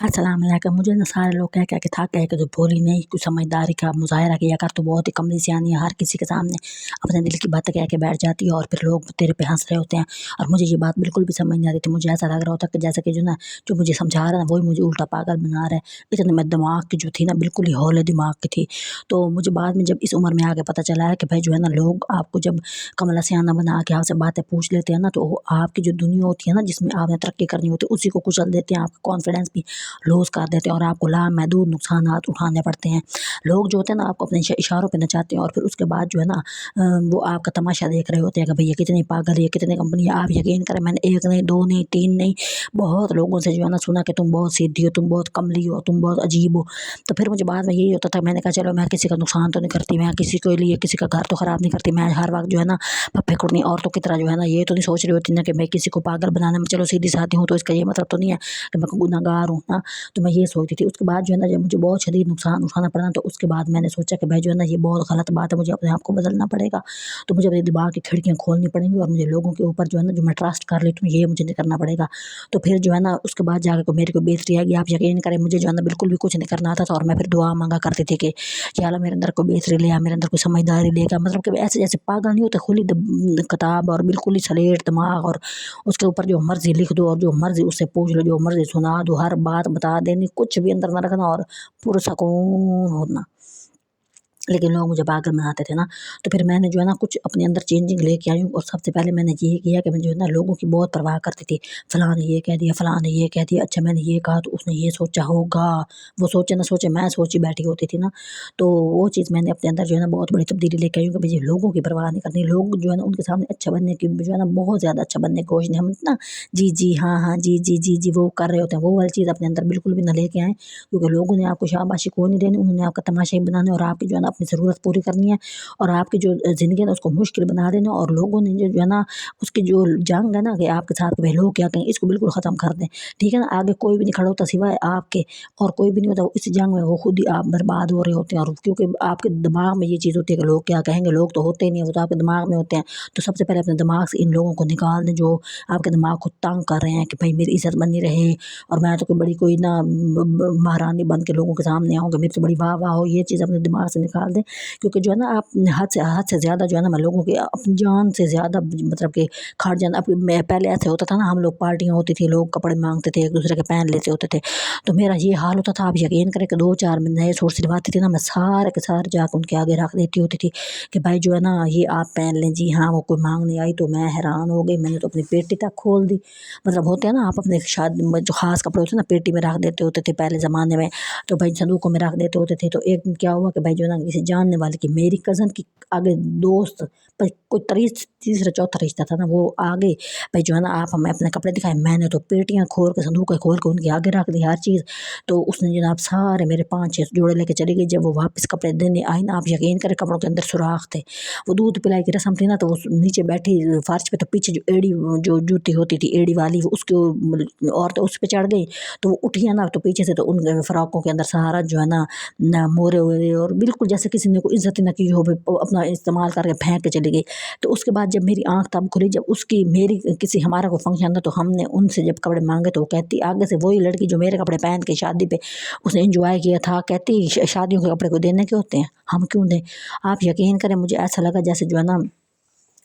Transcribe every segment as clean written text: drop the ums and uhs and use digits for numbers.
السلام علیکم۔ مجھے نا سارے لوگ کہہ کے تھک گئے کہ تو بولی نہیں، کچھ سمجھداری کا مظاہرہ کیا کر، تو بہت ہی کملی سیانی ہے، ہر کسی کے سامنے اپنے دل کی بات کہہ کے بیٹھ جاتی ہے اور پھر لوگ تیرے پہ ہنس رہے ہوتے ہیں۔ اور مجھے یہ بات بالکل بھی سمجھ نہیں آتی تھی، مجھے ایسا لگ رہا ہوتا کہ جیسا کہ جو مجھے سمجھا رہا ہے نا وہی مجھے الٹا پاگل بنا رہا ہے۔ اتنے میں دماغ کی جو تھی نا بالکل ہی ہولے دماغ کی تھی۔ تو مجھے بعد میں جب اس عمر میں آگے پتہ چلا ہے کہ بھائی لوگ آپ کو جب کملا سیانہ بنا کے آپ سے باتیں پوچھ لیتے ہیں نا، تو آپ کی جو دنیا ہوتی ہے نا جس میں آپ نے ترقی کرنی ہوتی ہے اسی کو کچل دیتے ہیں، آپ کا کانفیڈنس بھی لوز کر دیتے ہیں اور آپ کو لامحدود نقصانات اٹھانے پڑتے ہیں۔ لوگ جو ہوتے ہیں نا آپ کو اپنے اشاروں پہ نچاتے ہیں اور پھر اس کے بعد وہ آپ کا تماشا دیکھ رہے ہوتے ہیں کہ بھئی یہ کتنی پاگل ہے، یہ کتنی کمپنی ہے۔ آپ یقین کریں میں نے 1 نہیں 2 نہیں 3 نہیں بہت لوگوں سے سنا کہ تم بہت سیدھی ہو، تم بہت کملی ہو، تم بہت عجیب ہو۔ تو پھر مجھے بعد میں یہی ہوتا تھا، میں نے کہا چلو میں کسی کا نقصان تو نہیں کرتی، میں کسی کے لیے کسی کا گھر تو خراب نہیں کرتی، میں ہر وقت پپے کڑنی عورتوں کی طرح یہ تو نہیں سوچ رہی ہوتی نا کہ میں کسی کو پاگل بنانے میں چلو سیدھی سادھی ہوں تو اس کا یہ مطلب تو نہیں ہے کہ میں گنہگار ہوں نا۔ تو میں یہ سوچتی تھی۔ اس کے بعد جب مجھے بہت شدید نقصان اٹھانا پڑا تو اس کے بعد میں نے سوچا کہ بھائی یہ بہت غلط بات ہے، مجھے اپنے آپ کو بدلنا پڑے گا۔ تو مجھے اپنے دماغ کی کھڑکیاں کھولنی پڑیں گی اور مجھے لوگوں کے اوپر جو میں ٹرسٹ کر لیتی ہوں یہ مجھے نہیں کرنا پڑے گا۔ تو پھر اس کے بعد جا کے میری کو بہتری آئے گی۔ آپ یقین کریں مجھے بالکل بھی کچھ نہیں کرنا آتا تھا اور میں پھر دعا مانگا کرتی تھی کہ یا اللہ میرے اندر کو بہتری لے آ، میرے اندر کو سمجھداری لے گا، مطلب کہ ایسے جیسے پاگل نہیں ہوتے، کھلی کتاب اور بالکل ہی سلیٹ دماغ اور اس کے اوپر جو مرضی لکھ دو اور جو مرضی اس سے پوچھ لو، جو مرضی سنا دو، ہر بات بتا دینی، کچھ بھی اندر نہ رکھنا اور پرسکون ہونا۔ لیکن لوگ مجھے پاگل بناتے تھے نا۔ تو پھر میں نے کچھ اپنے اندر چینجنگ لے کے آئی ہوں اور سب سے پہلے میں نے یہ کیا کہ میں لوگوں کی بہت پرواہ کرتی تھی۔ فلاں نے یہ کہہ دیا، فلاں نے یہ کہہ دیا، اچھا میں نے یہ کہا تو اس نے یہ سوچا ہوگا، وہ سوچے نہ سوچے میں سوچی بیٹھی ہوتی تھی نا۔ تو وہ چیز میں نے اپنے اندر بہت بڑی تبدیلی لے کے آئی ہوں کہ لوگوں کی پرواہ نہیں کرنی۔ لوگ ان کے سامنے اچھا بننے کی بہت زیادہ اچھا بننے کی کوشش نہیں، ہم نا جی ہاں ہاں جی وہ کر رہے ہوتے ہیں، وہ والی چیز اپنے اندر بالکل بھی نہ لے کے آئیں، کیونکہ لوگوں نے آپ کو شاباشی کوئی نہیں دینی، انہوں نے آپ کا تماشا ہی بنانا اور آپ کی اپنی ضرورت پوری کرنی ہے اور آپ کی جو زندگی ہے نا اس کو مشکل بنا دینا۔ اور لوگوں نے اس کی جو جنگ ہے نا کہ آپ کے ساتھ لوگ کیا کہیں، اس کو بالکل ختم کر دیں، ٹھیک ہے نا۔ آگے کوئی بھی نہیں کھڑا ہوتا سوائے آپ کے، اور کوئی بھی نہیں ہوتا، اس جنگ میں وہ خود ہی آپ برباد ہو رہے ہوتے ہیں۔ اور کیونکہ آپ کے دماغ میں یہ چیز ہوتی ہے کہ لوگ کیا کہیں گے، لوگ تو ہوتے ہی نہیں، وہ تو آپ کے دماغ میں ہوتے ہیں۔ تو سب سے پہلے اپنے دماغ سے ان لوگوں کو نکال دیں جو آپ کے دماغ کو تنگ کر رہے ہیں کہ بھائی میری عزت بنی رہے اور میں تو کوئی نہ مہارانی بن کے لوگوں کے سامنے آؤں گا، میری تو بڑی واہ واہ ہو، یہ چیز اپنے دماغ سے نکال دیں۔ کیونکہ آپ حد سے زیادہ میں لوگوں کے اپنی جان سے زیادہ مطلب کہ کھٹ جانا۔ پہلے ایسے ہوتا تھا نا، ہم لوگ پارٹیاں ہوتی تھی، لوگ کپڑے مانگتے تھے، ایک دوسرے کے پہن لیتے ہوتے تھے، تو میرا یہ حال ہوتا تھا۔ آپ یقین کریں کہ 2-4 نئے سوٹ سلواتی تھی نا، میں سارے کے سارے جا کے ان کے آگے رکھ دیتی ہوتی تھی کہ بھائی یہ آپ پہن لیں، جی ہاں۔ وہ کوئی مانگنے آئی تو میں حیران ہو گئی، میں نے تو اپنی پیٹی تک کھول دی۔ مطلب ہوتے ہیں نا آپ اپنے شادی میں جو خاص کپڑے ہوتے ہیں نا پیٹی میں رکھ دیتے ہوتے تھے پہلے زمانے میں، تو بھائی صندوقوں میں رکھ دیتے ہوتے تھے۔ تو ایک دن کیا ہوا کہ بھائی کسی جاننے والے کی، میری کزن کی آگے دوست، کوئی تیسرا چوتھا رشتہ تھا نا، وہ آگے بھائی آپ ہمیں اپنے کپڑے دکھائے، میں نے تو پیٹیاں کھول کے صندوق کھول کے ان کے آگے رکھ دی ہر چیز۔ تو اس نے سارے میرے 5-6 جوڑے لے کے چلی گئی۔ جب وہ واپس کپڑے دینے آئی نا، آپ یقین کریں کپڑوں کے اندر سوراخ تھے۔ وہ دودھ پلائی کی رسم تھی نا، تو وہ نیچے بیٹھی فرش پہ، تو پیچھے جو ایڑی جو جوتی ہوتی تھی ایڑی والی، اس کے عورتیں اس پہ چڑھ گئی، تو وہ اٹھی نا، تو پیچھے سے تو ان فراقوں کے اندر سارا مورے ہوئے اور بالکل جیسے کسی نے کوئی عزت نہ کی ہو، اپنا استعمال کر کے پھینک کے چلی گئی۔ تو اس کے بعد جب میری آنکھ تب کھلی، جب میری کسی ہمارا کوئی فنکشن تھا، تو ہم نے ان سے جب کپڑے مانگے تو وہ کہتی آگے سے وہی لڑکی جو میرے کپڑے پہن کے شادی پہ اس نے انجوائے کیا تھا، کہتی شادیوں کے کپڑے کو دینے کے ہوتے ہیں، ہم کیوں دیں۔ آپ یقین کریں مجھے ایسا لگا جیسے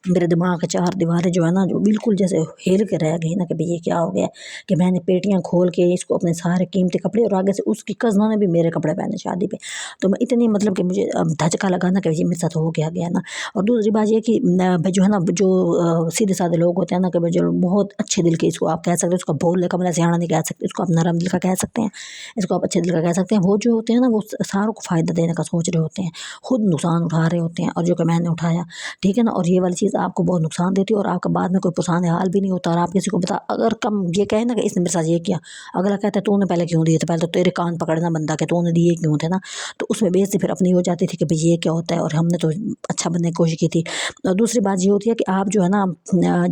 میرے دماغ کے 4 دیواریں جو بالکل جیسے ہل کے رہ گئی نا کہ یہ کیا ہو گیا کہ میں نے پیٹیاں کھول کے اس کو اپنے سارے قیمتی کپڑے اور آگے سے اس کی کزنوں نے بھی میرے کپڑے پہنے شادی پہ۔ تو میں اتنی مطلب کہ مجھے دھچکا لگا نا کہ یہ میرے ساتھ ہو گیا نا۔ اور دوسری بات یہ کہ جو سیدھے سادے لوگ ہوتے ہیں نا کہ جو بہت اچھے دل کے، اس کو آپ کہہ سکتے ہیں، اس کو بھولے کملا سیانا نہیں کہہ سکتے، اس کو آپ نرم دل کا کہہ سکتے ہیں، اس کو آپ اچھے دل کا کہہ سکتے ہیں۔ وہ جو ہوتے ہیں نا وہ ساروں کو فائدہ دینے کا سوچ رہے ہوتے ہیں، خود نقصان اٹھا رہے ہوتے ہیں، اور جو کہ میں نے اٹھایا، ٹھیک ہے نا۔ اور یہ والی چیز آپ کو بہت نقصان دیتی ہے اور آپ کا بعد میں کوئی پسانے حال بھی نہیں ہوتا۔ اور آپ کسی کو بتا اگر کم یہ کہیں نا کہ اس نے میرے ساتھ یہ کیا، اگلا کہتا ہے تو نے پہلے کیوں دیے تھے، پہلے تو تیرے کان پکڑنا بندہ کہ تو نے دیے کیوں تھے نا۔ تو اس میں بےعزتی پھر اپنی ہو جاتی تھی کہ بھئی یہ کیا ہوتا ہے، اور ہم نے تو اچھا بننے کی کوشش کی تھی۔ اور دوسری بات یہ ہوتی ہے کہ آپ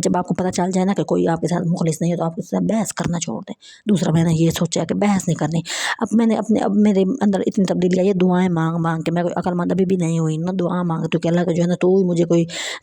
جب آپ کو پتہ چل جائے نا کہ کوئی آپ کے ساتھ مخلص نہیں ہے، تو آپ اس سے بحث کرنا چھوڑ دیں۔ دوسرا میں نے یہ سوچا کہ بحث نہیں کرنی۔ اب میں نے اب میرے اندر اتنی تبدیلی آئی ہے، دعائیں مانگ کے، میں کوئی عقل مند ابھی بھی نہیں ہوئی نا، دعا مانگ تو کہ اللہ کا تو مجھے کوئی